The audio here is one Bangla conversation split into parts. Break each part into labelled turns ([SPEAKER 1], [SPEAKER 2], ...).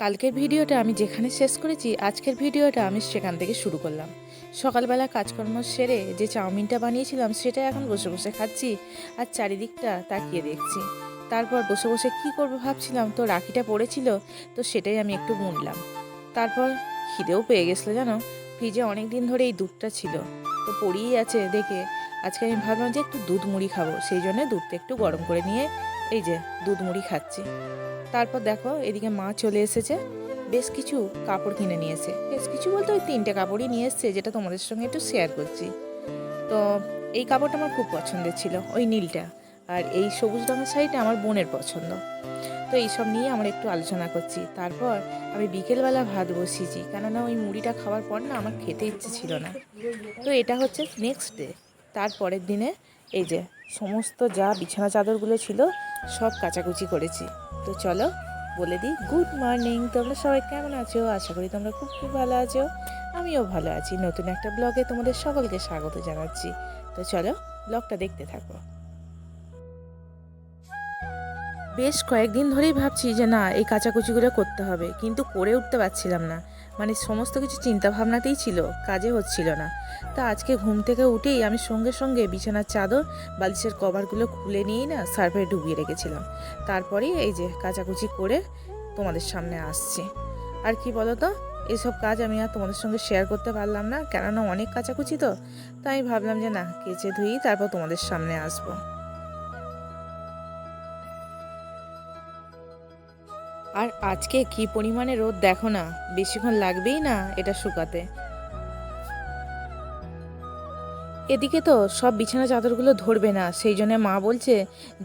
[SPEAKER 1] কালকের ভিডিওটা আমি যেখানে শেষ করেছি আজকের ভিডিওটা আমি সেখান থেকে শুরু করলাম। সকালবেলা কাজকর্ম সেরে যে চাউমিনটা বানিয়েছিলাম সেটা এখন বসে বসে খাচ্ছি আর চারিদিকটা তাকিয়ে দেখছি। তারপর বসে বসে কি করবো ভাবছিলাম, তো রাখিটা পড়েছিল, তো সেটাই আমি একটু বুনলাম। তারপর খিদেও পেয়ে গেছিলো জানো, ফ্রিজে অনেক দিন ধরে এই দুধটা ছিল, তো পড়েই আছে দেখে আজকে আমি ভাবলাম যে একটু দুধ মুড়ি খাবো, সেই জন্য দুধটা একটু গরম করে নিয়ে এই যে দুধ মুড়ি খাচ্ছি। তারপর দেখো এদিকে মা চলে এসেছে, বেশ কিছু কাপড় কিনে নিয়েছে, বেশ কিছু বলতে ওই 3টে কাপড়ই নিয়ে এসছে, যেটা তোমাদের সঙ্গে একটু শেয়ার করছি। তো এই কাপড়টা আমার খুব পছন্দের ছিল, ওই নীলটা, আর এই সবুজ রঙের শাড়িটা আমার বোনের পছন্দ। তো এইসব নিয়ে আমরা একটু আলোচনা করছি। তারপর আমি বিকেলবেলা ভাত বসিয়েছি, কেননা ওই মুড়িটা খাওয়ার পর না আমার খেতে ইচ্ছে ছিল না। তো এটা হচ্ছে নেক্সট ডে, তারপরের দিনে এই যে সমস্ত যা বিছানা চাদরগুলো ছিল সব কাচাকুচি করেছি। তো চলো বলে দিই, গুড মর্নিং, তোমরা সবাই কেমন আছো? আশা করি তোমরা খুব খুব ভালো আছো, আমিও ভালো আছি। নতুন একটা ব্লগে তোমাদের সকলকে স্বাগত জানাচ্ছি। তো চলো ব্লগটা দেখতে থাকো। বেশ কয়েকদিন ধরেই ভাবছি যে না এই কাচাকুচিগুলো করতে হবে, কিন্তু করে উঠতে পারছিলাম না, মানে সমস্ত কিছু চিন্তা ভাবনাতেই ছিল, কাজে হচ্ছিল না। তা আজকে ঘুম থেকে উঠেই আমি সঙ্গে সঙ্গে বিছানার চাদর বালিশের কভারগুলো খুলে নিয়েই না সার্ফে ডুবিয়ে রেখেছিলাম। তারপরেই এই যে কাচাকুচি করে তোমাদের সামনে আসছি। আর কি বলো তো, এসব কাজ আমি আর তোমাদের সঙ্গে শেয়ার করতে পারলাম না, কেননা অনেক কাচাকুচি তো, তাই ভাবলাম যে না কেচে ধুই তারপর তোমাদের সামনে আসবো। আর আজকে কি পরিমাণে রোদ দেখো না, বেশিক্ষণ লাগবেই না এটা শুকাতে। এদিকে তো সব বিছানা চাদরগুলো ধরবে না, সেই জন্য মা বলছে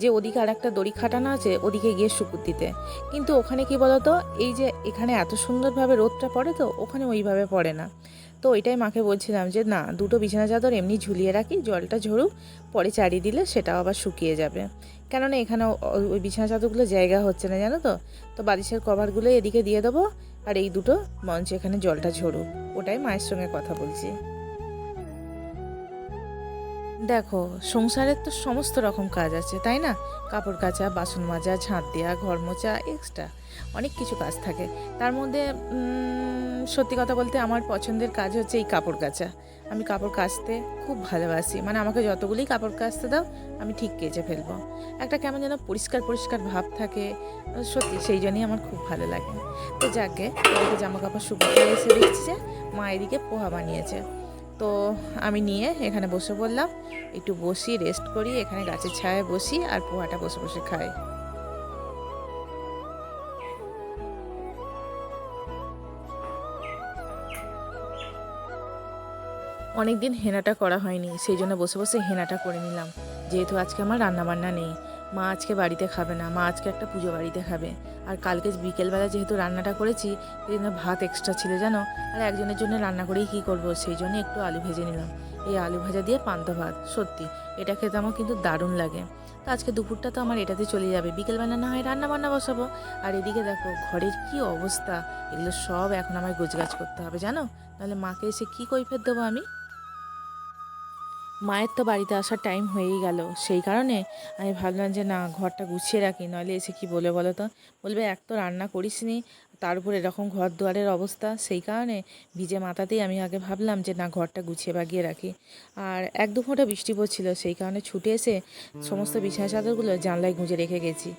[SPEAKER 1] যে ওদিকে আর একটা দড়ি খাটানো আছে, ওদিকে গিয়ে শুকুত দিতে। কিন্তু ওখানে কি বলতো, এই যে এখানে এত সুন্দরভাবে রোদটা পড়ে তো ওখানে ওইভাবে পড়ে না। তো ওইটাই মাকে বলছিলাম যে না দুটো বিছানা চাদর এমনি ঝুলিয়ে রাখি, জলটা ঝরুক, পরে চাড়িয়ে দিলে সেটাও আবার শুকিয়ে যাবে। কেননা এখানে ওই বিছানা চাদরগুলো জায়গা হচ্ছে না জানো তো। তো বালিশের কভারগুলো এদিকে দিয়ে দেবো, আর এই দুটো মঞ্চে এখানে জলটা ঝরুক, ওটাই মায়ের সঙ্গে কথা বলছি। দেখো সংসারের তো সমস্ত রকম কাজ আছে তাই না, কাপড় কাচা, বাসন মাজা, ঝাঁট দেওয়া, ঘর মোছা, এক্সট্রা অনেক কিছু কাজ থাকে। তার মধ্যে সত্যি কথা বলতে আমার পছন্দের কাজ হচ্ছে এই কাপড় কাচা। আমি কাপড় কাচতে খুব ভালোবাসি, মানে আমাকে যতগুলি কাপড় কাচতে দাও আমি ঠিক কেচে ফেলবো। একটা কেমন যেন পরিষ্কার পরিষ্কার ভাব থাকে, সত্যি সেই জন্যই আমার খুব ভালো লাগে। তো যাকে এদিকে জামা কাপড় শুকিয়ে এসে দেখছি যে মা এদিকে পোহা বানিয়েছে। তো আমি নিয়ে এখানে বসে পড়লাম, একটু বসি রেস্ট করি, এখানে গাছের ছায়ায় বসি আর পোহাটা বসে বসে খাই। অনেক দিন হেনাটা করা হয়নি, সেই জন্য বসে বসে হেনাটা করে নিলাম। যেহেতু আজকে আমার রান্নাবান্না নেই, মা আজকে বাড়িতে খাবে না, মা আজকে একটা পুজো বাড়িতে খাবে। আর কালকে বিকেলবেলা যেহেতু রান্নাটা করেছি সেই জন্য ভাত এক্সট্রা ছিল জানো, আর একজনের জন্য রান্না করেই কী করবো, সেই জন্য একটু আলু ভেজে নিলাম। এই আলু ভাজা দিয়ে পান্তা ভাত, সত্যি এটা খেতে আমার কিন্তু দারুণ লাগে। তো আজকে দুপুরটা তো আমার এটাতে চলে যাবে, বিকেলবেলা না হয় রান্না বান্না বসাবো। আর এদিকে দেখো ঘরের কি অবস্থা, এগুলো সব এখন আমায় গোছগাছ করতে হবে জানো, নাহলে মাকে এসে কী কৈফিয়ত দেবো আমি। মায়ের তো বাড়িতে আসার টাইম হয়েই গেল, সেই কারণে আমি ভাবলাম যে না ঘরটা গুছিয়ে রাখি, নইলে এসে কি বলে বলো তো, বলবে এক তো রান্না করিসনি, তার উপর এরকম ঘর দুয়ারের অবস্থা। সেই কারণে ভিজে মাথাতেই আমি আগে ভাবলাম যে না ঘরটা গুছিয়ে বাগিয়ে রাখি। আর এক দু ফোঁটা বৃষ্টি পড়ছিল, সেই কারণে ছুটে এসে সমস্ত বিছানা চাদরগুলো জানলায় গুঁজে রেখে গেছি।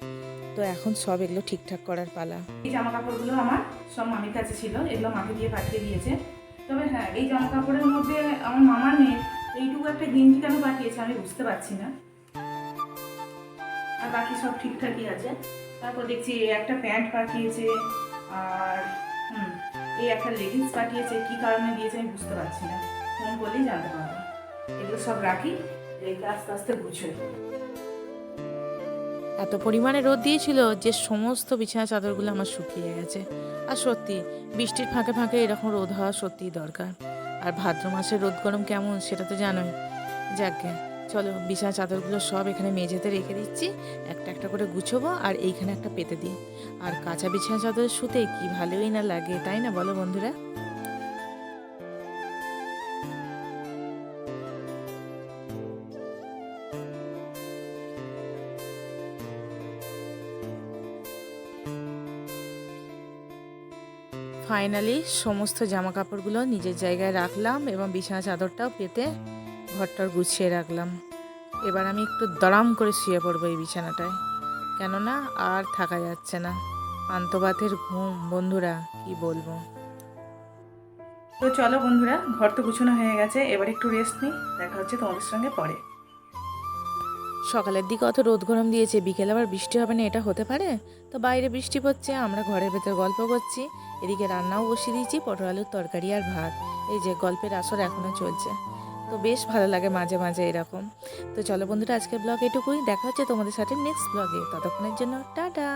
[SPEAKER 1] তো এখন সব এগুলো ঠিকঠাক করার পালা। এই জামা কাপড়গুলো আমার সব মামির কাছে ছিল, এগুলো মাকে দিয়ে পাঠিয়ে দিয়েছে। তবে হ্যাঁ, এই জামা কাপড়ের মধ্যে আমার মামার মেয়ে এইটুকু একটা গেঞ্জি কেন পাঠিয়েছে আমি বুঝতে পারছি না, আর বাকি সব ঠিকঠাকই আছে। তারপর দেখছি একটা প্যান্ট পাঠিয়েছে, আর এই একটা লেগিংস পাঠিয়েছে, কি কারণে দিয়েছে আমি বুঝতে পারছি না, ফোন করলেই জানতে পারবো। এগুলো সব রাখি, রেখে আস্তে আস্তে গুছোই। এত পরিমাণে রোদ দিয়েছিল যে সমস্ত বিছানা চাদরগুলো আমার শুকিয়ে গেছে। আর সত্যি বৃষ্টির ফাঁকে ফাঁকে এরকম রোদ হওয়া সত্যিই দরকার। আর ভাদ্র মাসের রোদ গরম কেমন সেটা তো জানোই। যাকে চলো বিছানা চাদরগুলো সব এখানে মেঝেতে রেখে দিচ্ছি, একটা একটা করে গুছোবো আর এইখানে একটা পেতে দিই। আর কাঁচা বিছানা চাদর শুতে কি ভালোই না লাগে তাই না বলো বন্ধুরা। ফাইনালি সমস্ত জামা কাপড়গুলো নিজের জায়গায় রাখলাম এবং বিছানা চাদরটাও পেতে ঘরটার গুছিয়ে রাখলাম। এবার আমি একটু দড়াম করে শুয়ে পড়বো এই বিছানাটায়, কেননা আর থাকা যাচ্ছে না। পান্থবাতের ঘুম বন্ধুরা, কি বলবো। তো চলো বন্ধুরা, ঘর তো গুছানো হয়ে গেছে, এবার একটু রেস্ট নিই। দেখা হচ্ছে তোমাদের সঙ্গে পরে। সকালের দিকে অত রোদ গরম দিয়েছে, বিকেলে আবার বৃষ্টি হবে না এটা হতে পারে? তো বাইরে বৃষ্টি পড়ছে, আমরা ঘরের ভেতর গল্প করছি। এদিকে রান্নাও বসিয়ে দিয়েছি, পটল আলুর তরকারি আর ভাত। এই যে গল্পের আসর এখনও চলছে। তো বেশ ভালো লাগে মাঝে মাঝে এরকম। তো চলো বন্ধুরা, আজকের ব্লগ এটুকুই। দেখা হচ্ছে তোমাদের সাথে নেক্সট ব্লগে। ততক্ষণের জন্য টাটা।